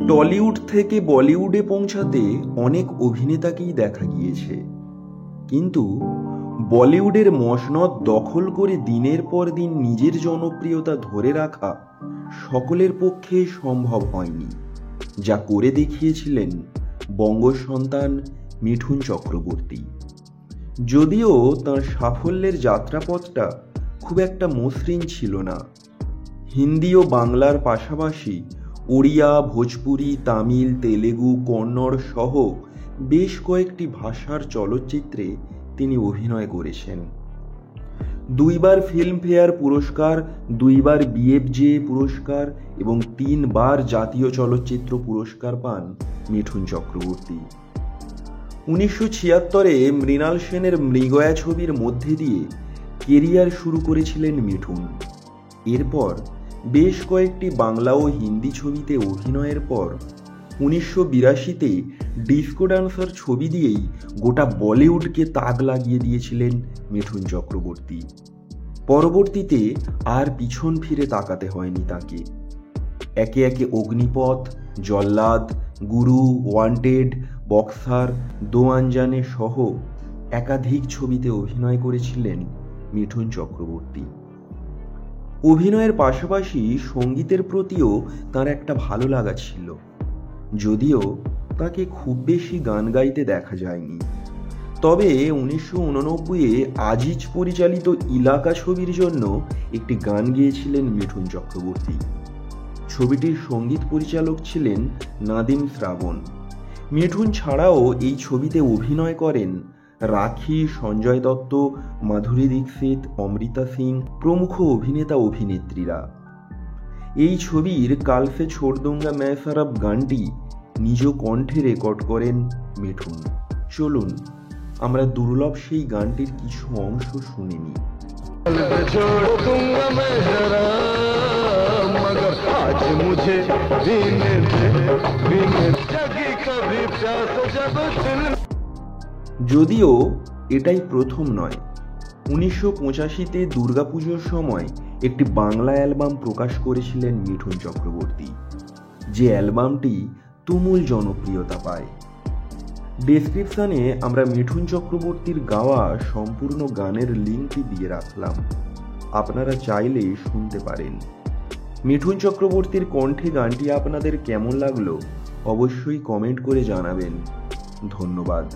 Tollywood থেকে বলিউডে পৌঁছাতে অনেক অভিনেতাকেই দেখা গিয়েছে, কিন্তু বলিউডের মসনদ দখল করে দিনের পর দিন নিজের জনপ্রিয়তা ধরে রাখা সকলের পক্ষে সম্ভব হয়নি, যা করে দেখিয়েছিলেন বঙ্গসন্তান মিঠুন চক্রবর্তী। যদিও তাঁর সাফল্যের যাত্রাপথটা খুব একটা মসৃণ ছিল না। হিন্দি ও বাংলার পাশাপাশি ওড়িয়া, ভোজপুরি, তামিল, তেলেগু, কন্নড় সহ বেশ কয়েকটি ভাষার চলচ্চিত্রে তিনি অভিনয় করেছেন। 2 বার ফিল্মফেয়ার পুরস্কার, 2 বার BFJA পুরস্কার এবং 3 বার জাতীয় চলচ্চিত্র পুরস্কার পান মিঠুন চক্রবর্তী। 1976-এ মৃণাল সেনের মৃগয়া ছবির মধ্যে দিয়ে কেরিয়ার শুরু করেছিলেন মিঠুন। এরপর বেশ কয়েকটি বাংলা ও হিন্দি ছবিতে অভিনয়ের পর 1982-তে ডিস্কো ডান্সার ছবি দিয়েই গোটা বলিউডকে তাক লাগিয়ে দিয়েছিলেন মিঠুন চক্রবর্তী। পরবর্তীতে আর পিছন ফিরে তাকাতে হয়নি তাকে। একে একে অগ্নিপথ, জল্লাদ, গুরু, ওয়ান্টেড, বক্সার, দো আনজানে সহ একাধিক ছবিতে অভিনয় করেছিলেন মিঠুন চক্রবর্তী। অভিনয়ের পাশাপাশি সঙ্গীতের প্রতিও তার একটা ভালো লাগা ছিল, যদিও তাকে খুব বেশি গান গাইতে দেখা যায়নি। তবে 1989-এ আজিজ পরিচালিত ইলাকা ছবির জন্য একটি গান গেয়েছিলেন মিঠুন চক্রবর্তী। ছবিটির সঙ্গীত পরিচালক ছিলেন নাদিম শ্রাবণ। মিঠুন ছাড়াও এই ছবিতে অভিনয় করেন রাখি, সঞ্জয় দত্ত, মাধুরী দীক্ষিত, অমৃতা সিং প্রমুখ অভিনেতা অভিনেত্রীরা। এই ছবির কাল সে ছোড় দুঙ্গা मैं सरब গানটি নিজ কণ্ঠে রেকর্ড করেন মিঠুন। চলুন আমরা দুর্লভ সেই গানটির কিছু অংশ শুনে নিই। যদিও এটাই প্রথম নয়, 1985-তে দুর্গাপুজোর সময় একটি বাংলা অ্যালবাম প্রকাশ করেছিলেন মিঠুন চক্রবর্তী, যে অ্যালবামটি তুমুল জনপ্রিয়তা পায়। ডেসক্রিপশনে আমরা মিঠুন চক্রবর্তীর গাওয়া সম্পূর্ণ গানের লিঙ্কটি দিয়ে রাখলাম, আপনারা চাইলে শুনতে পারেন। মিঠুন চক্রবর্তীর কণ্ঠে গানটি আপনাদের কেমন লাগলো অবশ্যই কমেন্ট করে জানাবেন। ধন্যবাদ।